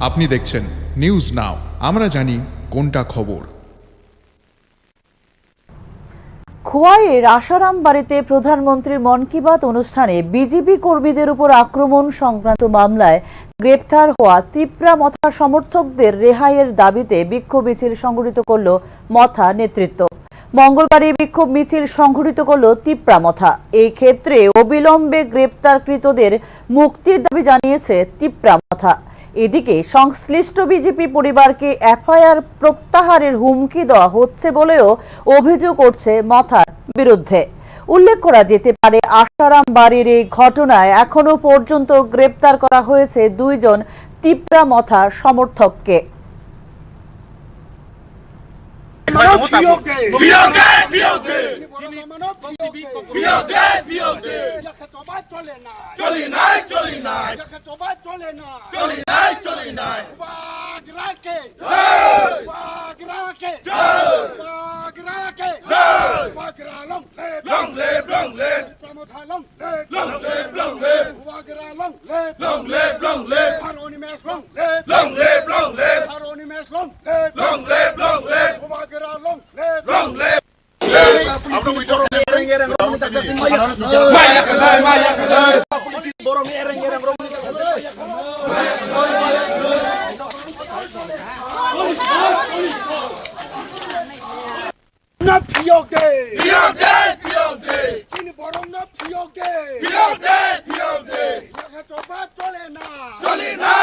আপনি দেখছেন news now, আমরা জানি কোনটা খবর। খোয়াইয়ের আশারাম বাড়িতে প্রধানমন্ত্রীর মন কি বাত অনুষ্ঠানে বিজেপি কর্মীদের উপর আক্রমণ সংক্রান্ত মামলায় গ্রেপ্তার হওয়া ত্রিপুরা মথা সমর্থকদের রেহাইয়ের দাবিতে বিক্ষোভ মিছিল সংগঠিত করল মথা নেতৃত্ব। মঙ্গলবার এই বিক্ষোভ মিছিল সংগঠিত করল ত্রিপুরা মথা। এই ক্ষেত্রে অবিলম্বে গ্রেপ্তারকৃতদের মুক্তির দাবি জানিয়েছে ত্রিপুরা মথা। এদিকে সংশ্লিষ্ট বিজেপি পরিবারকে এফআইআর প্রত্যাহারের হুমকি দেওয়া হচ্ছে বলেও অভিযোগ উঠছে মথার বিরুদ্ধে। উল্লেখ করা যেতে পারে, আশারাম বাড়ির এই ঘটনায় এখনো পর্যন্ত গ্রেপ্তার করা হয়েছে 2 জন ত্রিপুরা মথার সমর্থককে। চলে না।